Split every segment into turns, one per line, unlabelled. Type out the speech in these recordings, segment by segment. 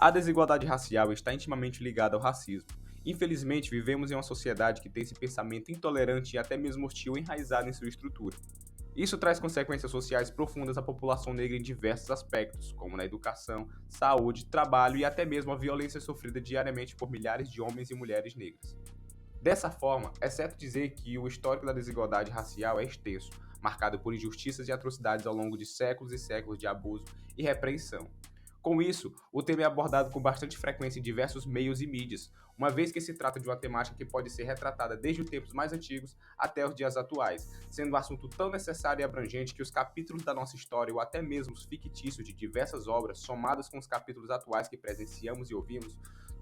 A desigualdade racial está intimamente ligada ao racismo. Infelizmente, vivemos em uma sociedade que tem esse pensamento intolerante e até mesmo hostil enraizado em sua estrutura. Isso traz consequências sociais profundas à população negra em diversos aspectos, como na educação, saúde, trabalho e até mesmo a violência sofrida diariamente por milhares de homens e mulheres negras. Dessa forma, é certo dizer que o histórico da desigualdade racial é extenso, marcado por injustiças e atrocidades ao longo de séculos e séculos de abuso e repreensão. Com isso, o tema é abordado com bastante frequência em diversos meios e mídias, uma vez que se trata de uma temática que pode ser retratada desde os tempos mais antigos até os dias atuais, sendo um assunto tão necessário e abrangente que os capítulos da nossa história ou até mesmo os fictícios de diversas obras, somados com os capítulos atuais que presenciamos e ouvimos,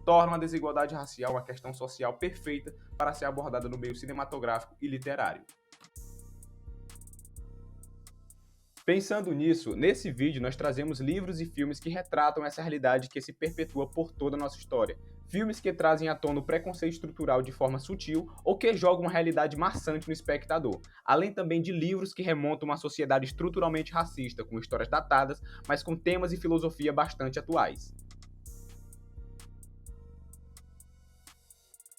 tornam a desigualdade racial uma questão social perfeita para ser abordada no meio cinematográfico e literário. Pensando nisso, nesse vídeo nós trazemos livros e filmes que retratam essa realidade que se perpetua por toda a nossa história. Filmes que trazem à tona o preconceito estrutural de forma sutil ou que jogam uma realidade maçante no espectador, além também de livros que remontam uma sociedade estruturalmente racista, com histórias datadas, mas com temas e filosofia bastante atuais.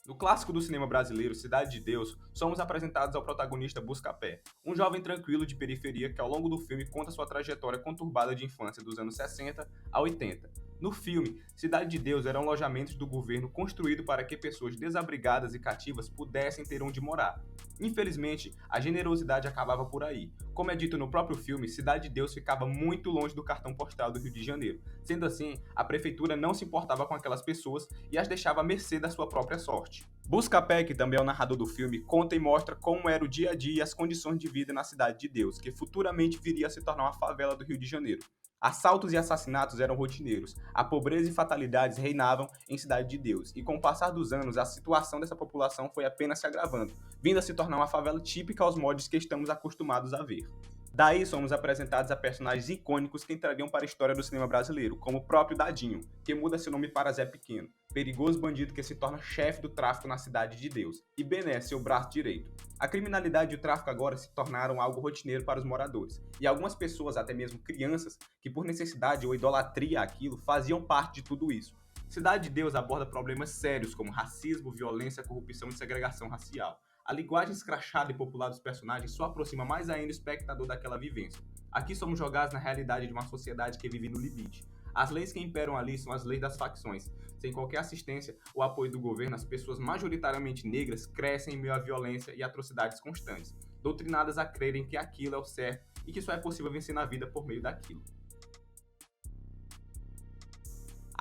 No clássico do cinema brasileiro, Cidade de Deus, somos apresentados ao protagonista Buscapé, um jovem tranquilo de periferia que ao longo do filme conta sua trajetória conturbada de infância dos anos 60 a 80. No filme, Cidade de Deus era um alojamento do governo construído para que pessoas desabrigadas e cativas pudessem ter onde morar. Infelizmente, a generosidade acabava por aí. Como é dito no próprio filme, Cidade de Deus ficava muito longe do cartão postal do Rio de Janeiro. Sendo assim, a prefeitura não se importava com aquelas pessoas e as deixava à mercê da sua própria sorte. Buscapé, que também é o narrador do filme, conta e mostra como era o dia a dia e as condições de vida na Cidade de Deus, que futuramente viria a se tornar uma favela do Rio de Janeiro. Assaltos e assassinatos eram rotineiros, a pobreza e fatalidades reinavam em Cidade de Deus, e com o passar dos anos, a situação dessa população foi apenas se agravando, vindo a se tornar uma favela típica aos moldes que estamos acostumados a ver. Daí somos apresentados a personagens icônicos que entrariam para a história do cinema brasileiro, como o próprio Dadinho, que muda seu nome para Zé Pequeno, perigoso bandido que se torna chefe do tráfico na Cidade de Deus, e Bené, seu braço direito. A criminalidade e o tráfico agora se tornaram algo rotineiro para os moradores, e algumas pessoas, até mesmo crianças, que por necessidade ou idolatria àquilo, faziam parte de tudo isso. Cidade de Deus aborda problemas sérios como racismo, violência, corrupção e segregação racial. A linguagem escrachada e popular dos personagens só aproxima mais ainda o espectador daquela vivência. Aqui somos jogados na realidade de uma sociedade que vive no limite. As leis que imperam ali são as leis das facções. Sem qualquer assistência ou apoio do governo, as pessoas majoritariamente negras crescem em meio à violência e atrocidades constantes, doutrinadas a crerem que aquilo é o certo e que só é possível vencer na vida por meio daquilo.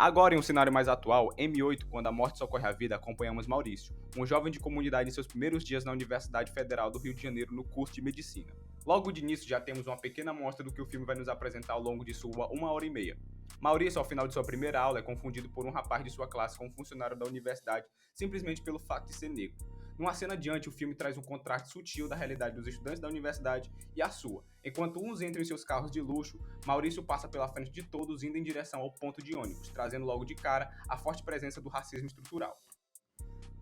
Agora, em um cenário mais atual, M8, quando a morte socorre a vida, acompanhamos Maurício, um jovem de comunidade em seus primeiros dias na Universidade Federal do Rio de Janeiro no curso de Medicina. Logo de início já temos uma pequena amostra do que o filme vai nos apresentar ao longo de sua 1 hora e meia. Maurício, ao final de sua primeira aula, é confundido por um rapaz de sua classe com um funcionário da universidade, simplesmente pelo fato de ser negro. Numa cena adiante, o filme traz um contraste sutil da realidade dos estudantes da universidade e a sua. Enquanto uns entram em seus carros de luxo, Maurício passa pela frente de todos indo em direção ao ponto de ônibus, trazendo logo de cara a forte presença do racismo estrutural.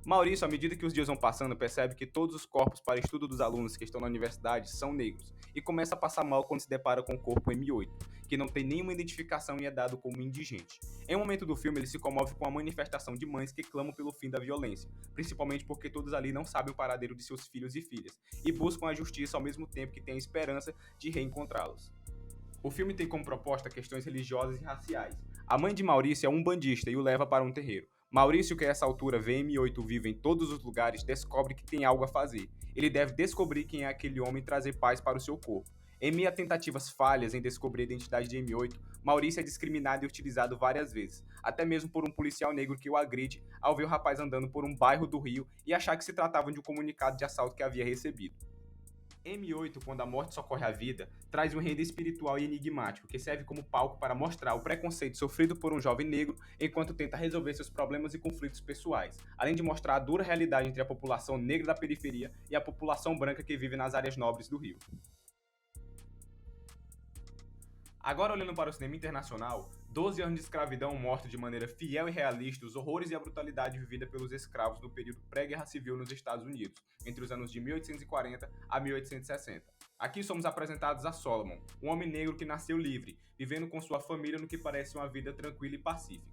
Maurício, à medida que os dias vão passando, percebe que todos os corpos para estudo dos alunos que estão na universidade são negros, e começa a passar mal quando se depara com o corpo M8, que não tem nenhuma identificação e é dado como indigente. Em um momento do filme, ele se comove com a manifestação de mães que clamam pelo fim da violência, principalmente porque todos ali não sabem o paradeiro de seus filhos e filhas, e buscam a justiça ao mesmo tempo que têm a esperança de reencontrá-los. O filme tem como proposta questões religiosas e raciais. A mãe de Maurício é um umbandista e o leva para um terreiro. Maurício, que a essa altura vê M8 vivo em todos os lugares, descobre que tem algo a fazer. Ele deve descobrir quem é aquele homem e trazer paz para o seu corpo. Em meio a tentativas falhas em descobrir a identidade de M8, Maurício é discriminado e utilizado várias vezes, até mesmo por um policial negro que o agride ao ver o rapaz andando por um bairro do Rio e achar que se tratava de um comunicado de assalto que havia recebido. M8, quando a morte socorre a vida, traz um enredo espiritual e enigmático que serve como palco para mostrar o preconceito sofrido por um jovem negro enquanto tenta resolver seus problemas e conflitos pessoais, além de mostrar a dura realidade entre a população negra da periferia e a população branca que vive nas áreas nobres do Rio. Agora, olhando para o cinema internacional, 12 anos de escravidão mostra de maneira fiel e realista os horrores e a brutalidade vivida pelos escravos no período pré-guerra civil nos Estados Unidos, entre os anos de 1840 a 1860. Aqui somos apresentados a Solomon, um homem negro que nasceu livre, vivendo com sua família no que parece uma vida tranquila e pacífica.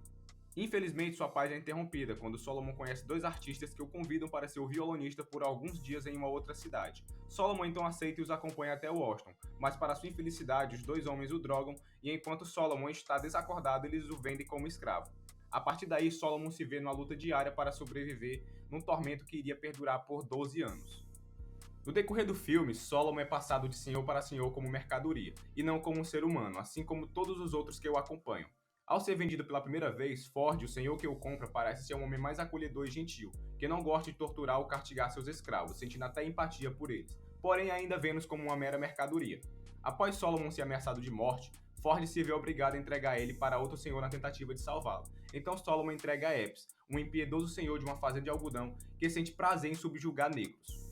Infelizmente, sua paz é interrompida quando Solomon conhece dois artistas que o convidam para ser o violonista por alguns dias em uma outra cidade. Solomon então aceita e os acompanha até Washington, mas para sua infelicidade, os dois homens o drogam e enquanto Solomon está desacordado, eles o vendem como escravo. A partir daí, Solomon se vê numa luta diária para sobreviver num tormento que iria perdurar por 12 anos. No decorrer do filme, Solomon é passado de senhor para senhor como mercadoria, e não como um ser humano, assim como todos os outros que o acompanham. Ao ser vendido pela primeira vez, Ford, o senhor que o compra, parece ser um homem mais acolhedor e gentil, que não gosta de torturar ou castigar seus escravos, sentindo até empatia por eles, porém ainda vê-los como uma mera mercadoria. Após Solomon ser ameaçado de morte, Ford se vê obrigado a entregar ele para outro senhor na tentativa de salvá-lo. Então Solomon entrega a Epps, um impiedoso senhor de uma fazenda de algodão que sente prazer em subjugar negros.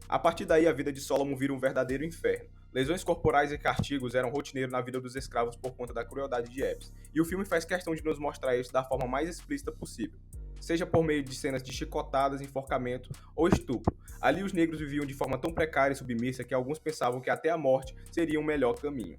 A partir daí, a vida de Solomon vira um verdadeiro inferno. Lesões corporais e castigos eram rotineiro na vida dos escravos por conta da crueldade de Epps, e o filme faz questão de nos mostrar isso da forma mais explícita possível, seja por meio de cenas de chicotadas, enforcamento ou estupro. Ali os negros viviam de forma tão precária e submissa que alguns pensavam que até a morte seria o melhor caminho.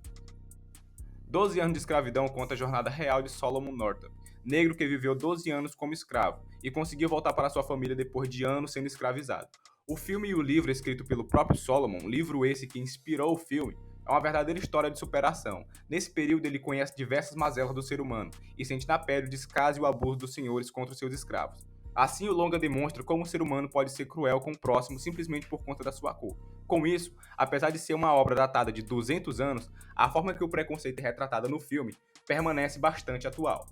12 anos de escravidão conta a jornada real de Solomon Northup, negro que viveu 12 anos como escravo e conseguiu voltar para sua família depois de anos sendo escravizado. O filme e o livro escrito pelo próprio Solomon, livro esse que inspirou o filme, é uma verdadeira história de superação. Nesse período ele conhece diversas mazelas do ser humano e sente na pele o descaso e o abuso dos senhores contra os seus escravos. Assim, o longa demonstra como o ser humano pode ser cruel com o próximo simplesmente por conta da sua cor. Com isso, apesar de ser uma obra datada de 200 anos, a forma que o preconceito é retratado no filme permanece bastante atual.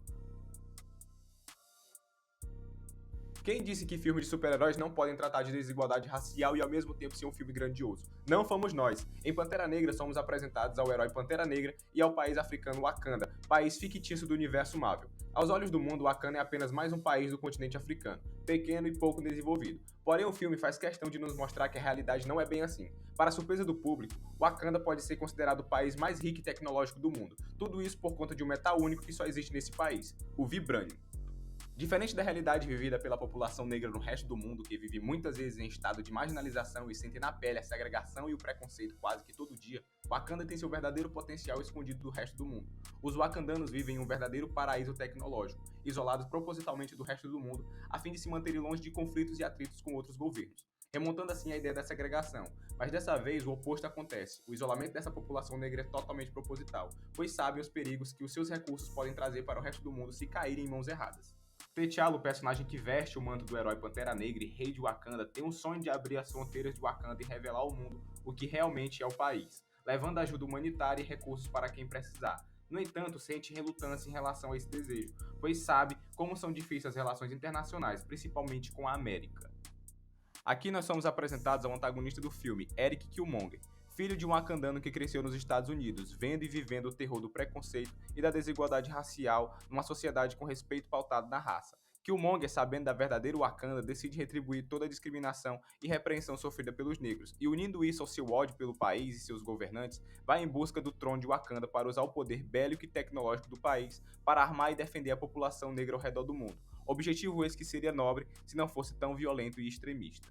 Quem disse que filmes de super-heróis não podem tratar de desigualdade racial e ao mesmo tempo ser um filme grandioso? Não fomos nós. Em Pantera Negra somos apresentados ao herói Pantera Negra e ao país africano Wakanda, país fictício do universo Marvel. Aos olhos do mundo, Wakanda é apenas mais um país do continente africano, pequeno e pouco desenvolvido. Porém, o filme faz questão de nos mostrar que a realidade não é bem assim. Para a surpresa do público, Wakanda pode ser considerado o país mais rico e tecnológico do mundo. Tudo isso por conta de um metal único que só existe nesse país, o Vibranium. Diferente da realidade vivida pela população negra no resto do mundo, que vive muitas vezes em estado de marginalização e sente na pele a segregação e o preconceito quase que todo dia, Wakanda tem seu verdadeiro potencial escondido do resto do mundo. Os wakandanos vivem em um verdadeiro paraíso tecnológico, isolados propositalmente do resto do mundo, a fim de se manterem longe de conflitos e atritos com outros governos, remontando assim a ideia da segregação. Mas dessa vez o oposto acontece. O isolamento dessa população negra é totalmente proposital, pois sabem os perigos que os seus recursos podem trazer para o resto do mundo se caírem em mãos erradas. T'Challa, o personagem que veste o manto do herói Pantera Negra e rei de Wakanda, tem um sonho de abrir as fronteiras de Wakanda e revelar ao mundo o que realmente é o país, levando ajuda humanitária e recursos para quem precisar. No entanto, sente relutância em relação a esse desejo, pois sabe como são difíceis as relações internacionais, principalmente com a América. Aqui nós somos apresentados ao antagonista do filme, Eric Killmonger, filho de um wakandano que cresceu nos Estados Unidos, vendo e vivendo o terror do preconceito e da desigualdade racial numa sociedade com respeito pautado na raça. Killmonger, sabendo da verdadeira Wakanda, decide retribuir toda a discriminação e repreensão sofrida pelos negros, e unindo isso ao seu ódio pelo país e seus governantes, vai em busca do trono de Wakanda para usar o poder bélico e tecnológico do país para armar e defender a população negra ao redor do mundo. Objetivo esse que seria nobre se não fosse tão violento e extremista.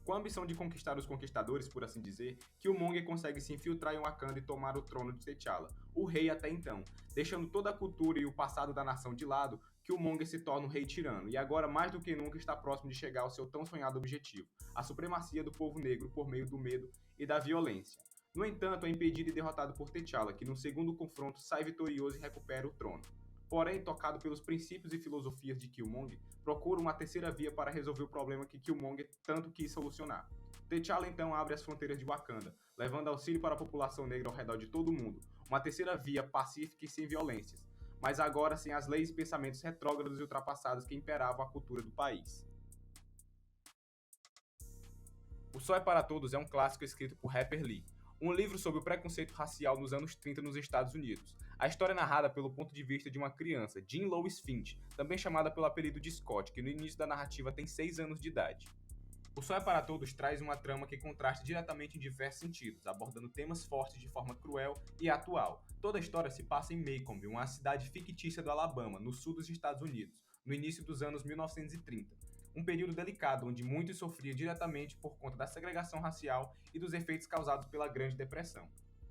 Com a ambição de conquistar os conquistadores, por assim dizer, Killmonger consegue se infiltrar em Wakanda e tomar o trono de T'Challa, o rei até então. Deixando toda a cultura e o passado da nação de lado, Killmonger se torna um rei tirano, e agora mais do que nunca está próximo de chegar ao seu tão sonhado objetivo, a supremacia do povo negro por meio do medo e da violência. No entanto, é impedido e derrotado por T'Challa, que no segundo confronto sai vitorioso e recupera o trono. Porém, tocado pelos princípios e filosofias de Killmonger, procura uma terceira via para resolver o problema que Killmonger tanto quis solucionar. T'Challa então abre as fronteiras de Wakanda, levando auxílio para a população negra ao redor de todo o mundo, uma terceira via pacífica e sem violências, mas agora sem as leis e pensamentos retrógrados e ultrapassados que imperavam a cultura do país. O Sol é para Todos é um clássico escrito por Harper Lee, um livro sobre o preconceito racial nos anos 30 nos Estados Unidos. A história é narrada pelo ponto de vista de uma criança, Jean Louise Finch, também chamada pelo apelido de Scott, que no início da narrativa tem 6 anos de idade. O Sol é para Todos traz uma trama que contrasta diretamente em diversos sentidos, abordando temas fortes de forma cruel e atual. Toda a história se passa em Macomb, uma cidade fictícia do Alabama, no sul dos Estados Unidos, no início dos anos 1930. Um período delicado onde muitos sofriam diretamente por conta da segregação racial e dos efeitos causados pela Grande Depressão.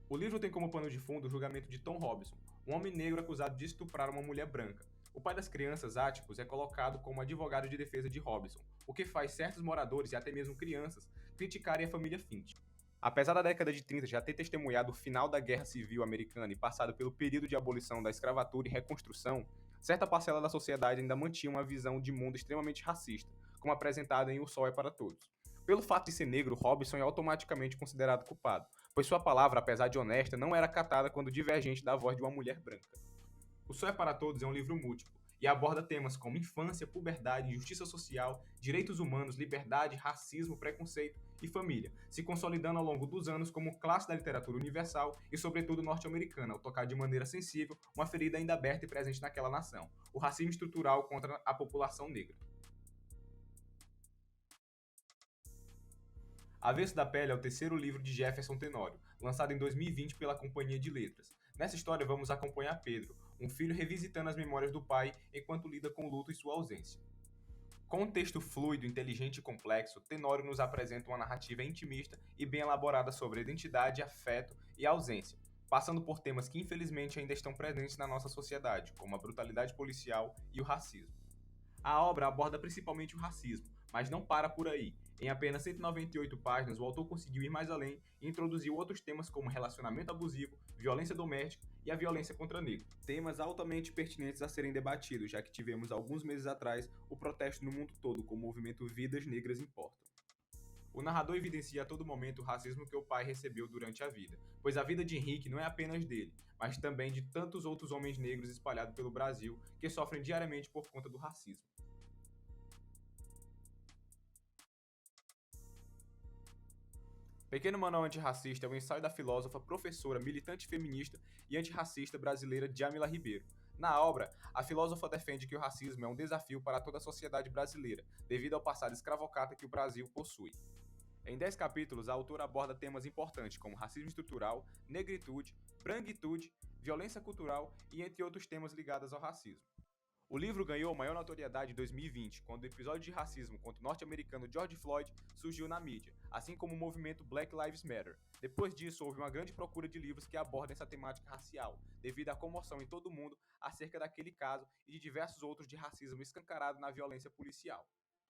O livro tem como pano de fundo o julgamento de Tom Robinson, um homem negro acusado de estuprar uma mulher branca. O pai das crianças, Atticus, é colocado como advogado de defesa de Robinson, o que faz certos moradores e até mesmo crianças criticarem a família Finch. Apesar da década de 30 já ter testemunhado o final da Guerra Civil Americana e passado pelo período de abolição da escravatura e reconstrução, certa parcela da sociedade ainda mantinha uma visão de mundo extremamente racista, como apresentada em O Sol é para Todos. Pelo fato de ser negro, Robinson é automaticamente considerado culpado, pois sua palavra, apesar de honesta, não era acatada quando divergente da voz de uma mulher branca. O Sol é para Todos é um livro múltiplo e aborda temas como infância, puberdade, justiça social, direitos humanos, liberdade, racismo, preconceito e família, se consolidando ao longo dos anos como classe da literatura universal e, sobretudo, norte-americana, ao tocar de maneira sensível uma ferida ainda aberta e presente naquela nação: o racismo estrutural contra a população negra. Avesso da Pele é o terceiro livro de Jefferson Tenório, lançado em 2020 pela Companhia de Letras. Nessa história vamos acompanhar Pedro, um filho revisitando as memórias do pai enquanto lida com o luto e sua ausência. Com um texto fluido, inteligente e complexo, Tenório nos apresenta uma narrativa intimista e bem elaborada sobre identidade, afeto e ausência, passando por temas que infelizmente ainda estão presentes na nossa sociedade, como a brutalidade policial e o racismo. A obra aborda principalmente o racismo, mas não para por aí. Em apenas 198 páginas, o autor conseguiu ir mais além e introduziu outros temas como relacionamento abusivo, violência doméstica e a violência contra negros. Temas altamente pertinentes a serem debatidos, já que tivemos alguns meses atrás o protesto no mundo todo com o movimento Vidas Negras Importam. O narrador evidencia a todo momento o racismo que o pai recebeu durante a vida, pois a vida de Henrique não é apenas dele, mas também de tantos outros homens negros espalhados pelo Brasil que sofrem diariamente por conta do racismo. Pequeno Manual Antirracista é um ensaio da filósofa, professora, militante feminista e antirracista brasileira Djamila Ribeiro. Na obra, a filósofa defende que o racismo é um desafio para toda a sociedade brasileira, devido ao passado escravocrata que o Brasil possui. Em 10 capítulos, a autora aborda temas importantes como racismo estrutural, negritude, branquitude, violência cultural e entre outros temas ligados ao racismo. O livro ganhou maior notoriedade em 2020, quando o episódio de racismo contra o norte-americano George Floyd surgiu na mídia, assim como o movimento Black Lives Matter. Depois disso, houve uma grande procura de livros que abordam essa temática racial, devido à comoção em todo o mundo acerca daquele caso e de diversos outros de racismo escancarado na violência policial.